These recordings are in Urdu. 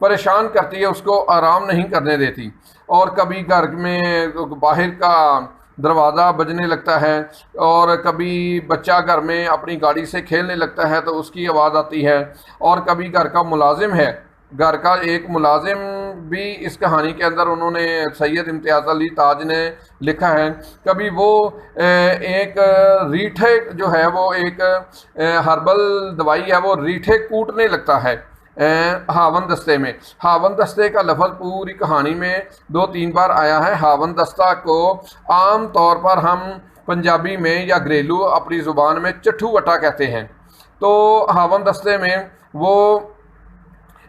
پریشان کرتی ہے، اس کو آرام نہیں کرنے دیتی، اور کبھی گھر میں باہر کا دروازہ بجنے لگتا ہے، اور کبھی بچہ گھر میں اپنی گاڑی سے کھیلنے لگتا ہے تو اس کی آواز آتی ہے، اور کبھی گھر کا ملازم ہے، گھر کا ایک ملازم بھی اس کہانی کے اندر انہوں نے سید امتیاز علی تاج نے لکھا ہے، کبھی وہ ایک ریٹھے جو ہے وہ ایک ہربل دوائی ہے وہ ریٹھے کوٹنے لگتا ہے ہاون دستے میں۔ ہاون دستے کا لفظ پوری کہانی میں 2-3 بار آیا ہے۔ ہاون دستہ کو عام طور پر ہم پنجابی میں یا گھریلو اپنی زبان میں چٹھو وٹا کہتے ہیں۔ تو ہاون دستے میں وہ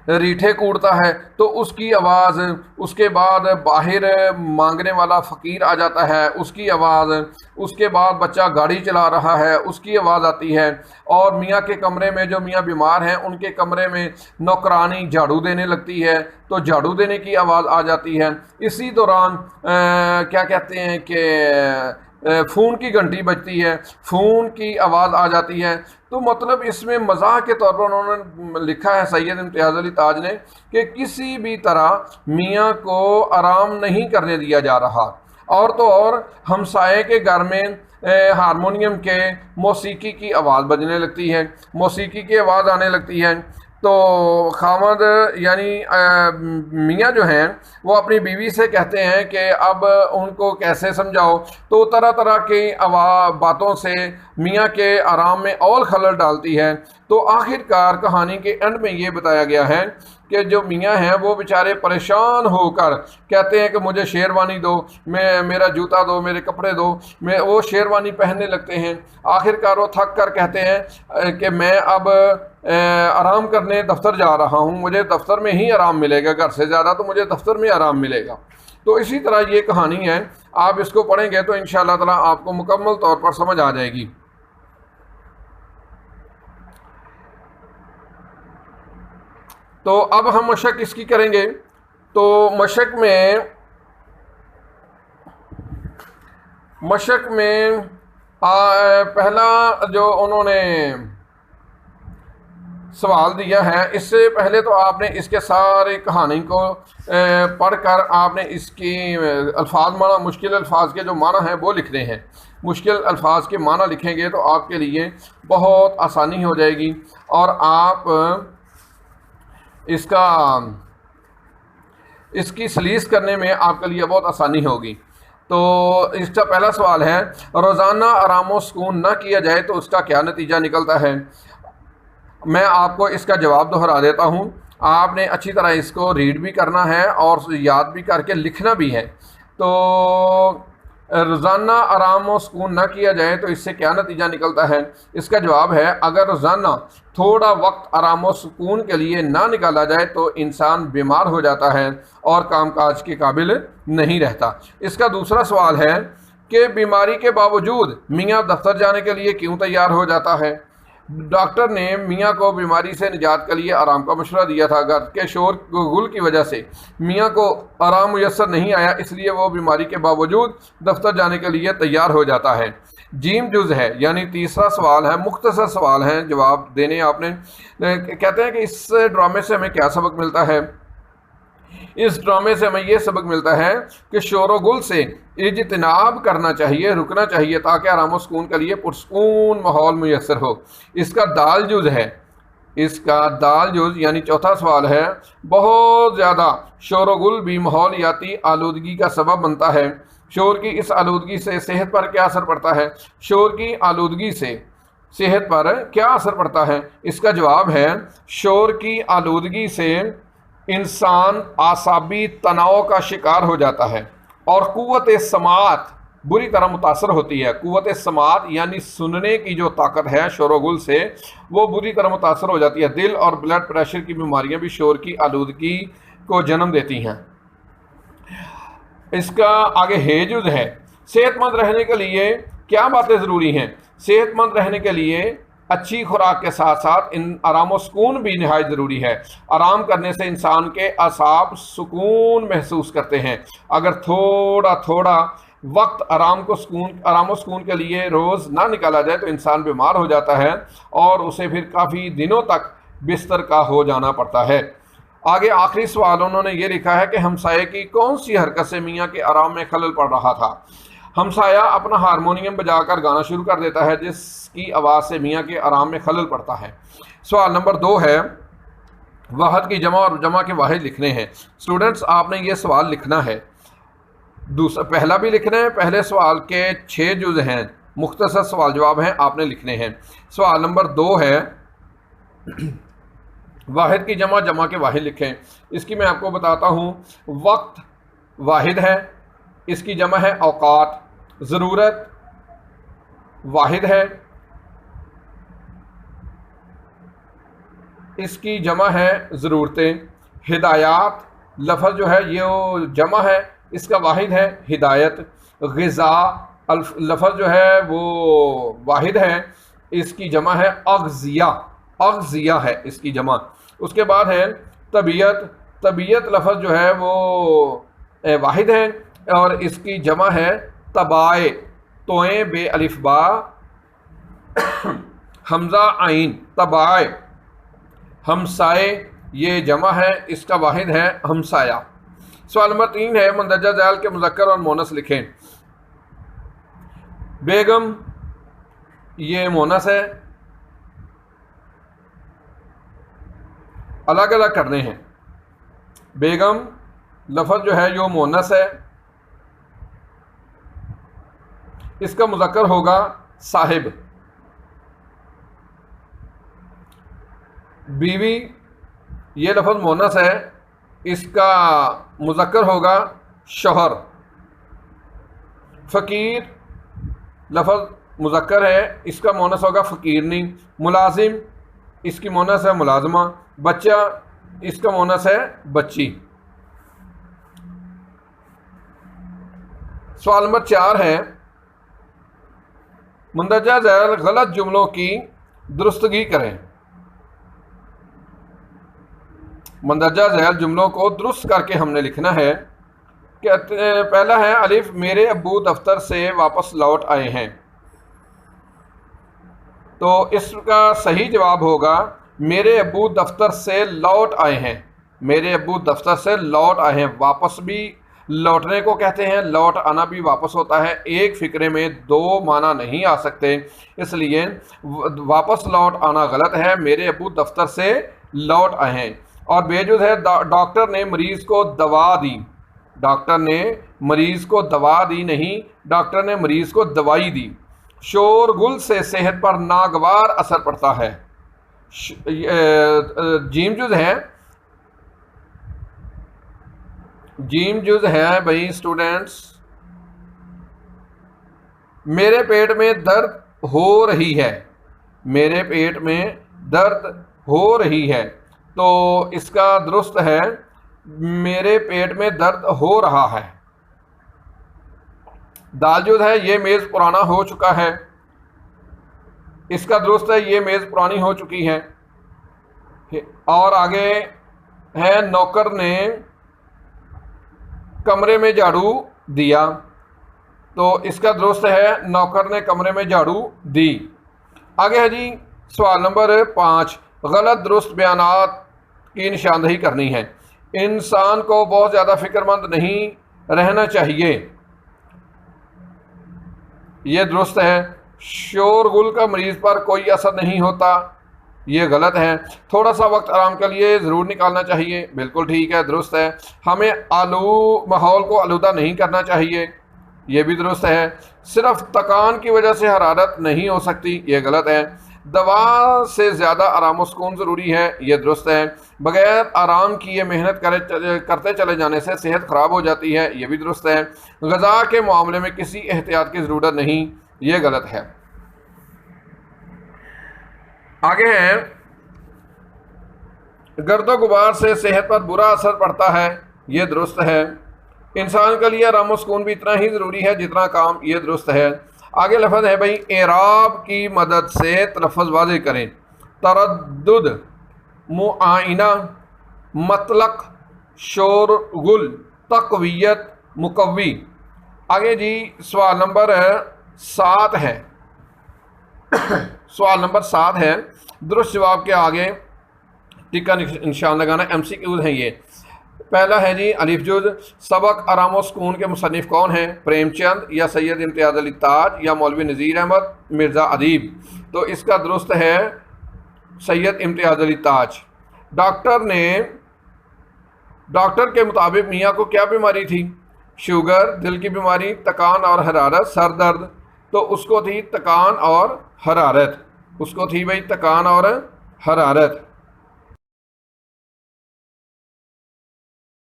ریٹھے کوڑتا ہے تو اس کی آواز، اس کے بعد باہر مانگنے والا فقیر آ جاتا ہے اس کی آواز، اس کے بعد بچہ گاڑی چلا رہا ہے اس کی آواز آتی ہے، اور میاں کے کمرے میں جو میاں بیمار ہیں ان کے کمرے میں نوکرانی جھاڑو دینے لگتی ہے تو جھاڑو دینے کی آواز آ جاتی ہے۔ اسی دوران کیا کہتے ہیں کہ فون کی گھنٹی بجتی ہے، فون کی آواز آ جاتی ہے۔ تو مطلب اس میں مزاح کے طور پر انہوں نے لکھا ہے سید امتیاز علی تاج نے کہ کسی بھی طرح میاں کو آرام نہیں کرنے دیا جا رہا، اور تو اور ہمسائے کے گھر میں ہارمونیم کے موسیقی کی آواز بجنے لگتی ہے، موسیقی کی آواز آنے لگتی ہے، تو خامد یعنی میاں جو ہیں وہ اپنی بیوی سے کہتے ہیں کہ اب ان کو کیسے سمجھاؤ، تو طرح طرح کی باتوں سے میاں کے آرام میں اور خلل ڈالتی ہے۔ تو آخر کار کہانی کے اینڈ میں یہ بتایا گیا ہے کہ جو میاں ہیں وہ بیچارے پریشان ہو کر کہتے ہیں کہ مجھے شیروانی دو، میرا جوتا دو، میرے کپڑے دو، وہ شیروانی پہننے لگتے ہیں۔ آخر کار وہ تھک کر کہتے ہیں کہ میں اب آرام کرنے دفتر جا رہا ہوں، مجھے دفتر میں ہی آرام ملے گا، گھر سے زیادہ تو مجھے دفتر میں آرام ملے گا۔ تو اسی طرح یہ کہانی ہے، آپ اس کو پڑھیں گے تو انشاءاللہ تعالی آپ کو مکمل طور پر سمجھ آ جائے گی۔ تو اب ہم مشق اس کی کریں گے۔ تو مشق میں پہلا جو انہوں نے سوال دیا ہے، اس سے پہلے تو آپ نے اس کے سارے کہانی کو پڑھ کر آپ نے اس کی مشکل الفاظ کے جو معنی ہیں وہ لکھنے ہیں۔ مشکل الفاظ کے معنی لکھیں گے تو آپ کے لیے بہت آسانی ہو جائے گی، اور آپ اس کی سلیس کرنے میں آپ کے لیے بہت آسانی ہوگی۔ تو اس کا پہلا سوال ہے، روزانہ آرام و سکون نہ کیا جائے تو اس کا کیا نتیجہ نکلتا ہے؟ میں آپ کو اس کا جواب دہرا دیتا ہوں، آپ نے اچھی طرح اس کو ریڈ بھی کرنا ہے اور یاد بھی کر کے لکھنا بھی ہے۔ تو روزانہ آرام و سکون نہ کیا جائے تو اس سے کیا نتیجہ نکلتا ہے؟ اس کا جواب ہے، اگر روزانہ تھوڑا وقت آرام و سکون کے لیے نہ نکالا جائے تو انسان بیمار ہو جاتا ہے اور کام کاج کے قابل نہیں رہتا۔ اس کا دوسرا سوال ہے کہ بیماری کے باوجود میاں دفتر جانے کے لیے کیوں تیار ہو جاتا ہے؟ ڈاکٹر نے میاں کو بیماری سے نجات کے لیے آرام کا مشورہ دیا تھا، گھر کے شور غل کی وجہ سے میاں کو آرام میسر نہیں آیا، اس لیے وہ بیماری کے باوجود دفتر جانے کے لیے تیار ہو جاتا ہے۔ جیم جز ہے، یعنی تیسرا سوال ہے، مختصر سوال ہے، جواب دینے آپ نے کہتے ہیں کہ اس ڈرامے سے ہمیں کیا سبق ملتا ہے؟ اس ڈرامے سے ہمیں یہ سبق ملتا ہے کہ شور و گل سے اجتناب کرنا چاہیے، رکنا چاہیے، تاکہ آرام و سکون کے لیے پرسکون ماحول میسر ہو۔ اس کا دال جز ہے، اس کا دال جز یعنی چوتھا سوال ہے، بہت زیادہ شور و گل بھی ماحولیاتی آلودگی کا سبب بنتا ہے۔ شور کی اس آلودگی سے صحت پر کیا اثر پڑتا ہے؟ شور کی آلودگی سے صحت پر کیا اثر پڑتا ہے؟ اس کا جواب ہے، شور کی آلودگی سے انسان اعصابی تناؤ کا شکار ہو جاتا ہے اور قوت سماعت بری طرح متاثر ہوتی ہے۔ قوت سماعت یعنی سننے کی جو طاقت ہے شور و گل سے، وہ بری طرح متاثر ہو جاتی ہے۔ دل اور بلڈ پریشر کی بیماریاں بھی شور کی آلودگی کو جنم دیتی ہیں۔ اس کا آگے ہیجز ہے، صحت مند رہنے کے لیے کیا باتیں ضروری ہیں؟ صحت مند رہنے کے لیے اچھی خوراک کے ساتھ ساتھ آرام و سکون بھی نہایت ضروری ہے۔ آرام کرنے سے انسان کے اعصاب سکون محسوس کرتے ہیں۔ اگر تھوڑا تھوڑا وقت آرام و سکون کے لیے روز نہ نکالا جائے تو انسان بیمار ہو جاتا ہے اور اسے پھر کافی دنوں تک بستر کا ہو جانا پڑتا ہے۔ آگے آخری سوال انہوں نے یہ لکھا ہے کہ ہمسائے کی کون سی حرکت سے میاں کے آرام میں خلل پڑ رہا تھا؟ ہمسایہ اپنا ہارمونیم بجا کر گانا شروع کر دیتا ہے جس کی آواز سے میاں کے آرام میں خلل پڑتا ہے۔ سوال نمبر 2 ہے واحد کی جمع اور جمع کے واحد لکھنے ہیں۔ اسٹوڈنٹس آپ نے یہ سوال لکھنا ہے، پہلا بھی لکھنا ہے، پہلے سوال کے 6 جز ہیں، مختصر سوال جواب ہیں، آپ نے لکھنے ہیں۔ سوال نمبر 2 ہے واحد کی جمع جمع کے واحد لکھیں۔ اس کی میں آپ کو بتاتا ہوں، وقت واحد ہے، اس کی جمع ہے اوقات، ضرورت واحد ہے، اس کی جمع ہے ضرورتیں، ہدایات لفظ جو ہے یہ جمع ہے، اس کا واحد ہے ہدایت، غذا لفظ جو ہے وہ واحد ہے، اس کی جمع ہے اغذیہ، اغذیہ ہے اس کی جمع۔ اس کے بعد ہے طبیعت، طبیعت لفظ جو ہے وہ واحد ہے اور اس کی جمع ہے طبائع، توئیں بے الف با حمزہ عین، طبائع۔ ہمسائے یہ جمع ہے، اس کا واحد ہے ہمسایہ۔ سوال نمبر 3 ہے مندرجہ ذیل کے مذکر اور مونس لکھیں۔ بیگم یہ مونس ہے، الگ الگ کرنے ہیں۔ بیگم لفظ جو ہے یہ مونس ہے، اس کا مذکر ہوگا صاحب۔ بیوی یہ لفظ مونس ہے، اس کا مذکر ہوگا شوہر۔ فقیر لفظ مذکر ہے، اس کا مونس ہوگا فقیرنی۔ ملازم اس کی مونس ہے ملازمہ۔ بچہ اس کا مونس ہے بچی۔ سوال نمبر 4 ہے مندرجہ ذیل غلط جملوں کی درستگی کریں۔ مندرجہ ذیل جملوں کو درست کر کے ہم نے لکھنا ہے کہ پہلا ہے الف میرے ابو دفتر سے واپس لوٹ آئے ہیں، تو اس کا صحیح جواب ہوگا میرے ابو دفتر سے لوٹ آئے ہیں، میرے ابو دفتر سے لوٹ آئے ہیں۔ واپس بھی لوٹنے کو کہتے ہیں، لوٹ آنا بھی واپس ہوتا ہے، ایک فقرے میں 2 معنی نہیں آ سکتے، اس لیے واپس لوٹ آنا غلط ہے، میرے ابو دفتر سے لوٹ آئے ہیں۔ اور بےجز ہے ڈاکٹر نے مریض کو دوا دی، ڈاکٹر نے مریض کو دوا دی نہیں، ڈاکٹر نے مریض کو دوائی دی۔ شور گل سے صحت پر ناگوار اثر پڑتا ہے۔ جیم جز ہے، جیم جز ہے بھائی اسٹوڈنٹس، میرے پیٹ میں درد ہو رہی ہے، میرے پیٹ میں درد ہو رہی ہے، تو اس کا درست ہے میرے پیٹ میں درد ہو رہا ہے۔ دال جز ہے یہ میز پرانا ہو چکا ہے، اس کا درست ہے یہ میز پرانی ہو چکی ہے۔ اور آگے ہے نوکر نے کمرے میں جھاڑو دیا، تو اس کا درست ہے نوکر نے کمرے میں جھاڑو دی۔ آگے ہے جی سوال نمبر 5 غلط درست بیانات کی نشاندہی کرنی ہے۔ انسان کو بہت زیادہ فکر مند نہیں رہنا چاہیے، یہ درست ہے۔ شور گل کا مریض پر کوئی اثر نہیں ہوتا، یہ غلط ہے۔ تھوڑا سا وقت آرام کے لیے ضرور نکالنا چاہیے، بالکل ٹھیک ہے، درست ہے۔ ہمیں ماحول کو آلودہ نہیں کرنا چاہیے، یہ بھی درست ہے۔ صرف تکان کی وجہ سے حرارت نہیں ہو سکتی، یہ غلط ہے۔ دوا سے زیادہ آرام و سکون ضروری ہے، یہ درست ہے۔ بغیر آرام کیے محنت کرتے چلے جانے سے صحت خراب ہو جاتی ہے، یہ بھی درست ہے۔ غذا کے معاملے میں کسی احتیاط کی ضرورت نہیں، یہ غلط ہے۔ آگے ہے گرد و غبار سے صحت پر برا اثر پڑتا ہے، یہ درست ہے۔ انسان کے لیے آرام و سکون بھی اتنا ہی ضروری ہے جتنا کام، یہ درست ہے۔ آگے لفظ ہے بھائی اعراب کی مدد سے تلفظ واضح کریں۔ تردد، معائنہ، مطلق، شور گل، تقویت، مقوی۔ آگے جی سوال نمبر 7 ہے، سوال نمبر 7 ہے درست جواب کے آگے ٹک کا نشان لگانا، MCQs ہیں یہ۔ پہلا ہے جی الف جز، سبق آرام و سکون کے مصنف کون ہیں؟ پریم چند یا سید امتیاز علی تاج یا مولوی نذیر احمد مرزا ادیب؟ تو اس کا درست ہے سید امتیاز علی تاج۔ ڈاکٹر کے مطابق میاں کو کیا بیماری تھی؟ شوگر، دل کی بیماری، تکان اور حرارت، سر درد؟ تو اس کو تھی تکان اور حرارت، اس کو تھی بھائی تکان اور حرارت۔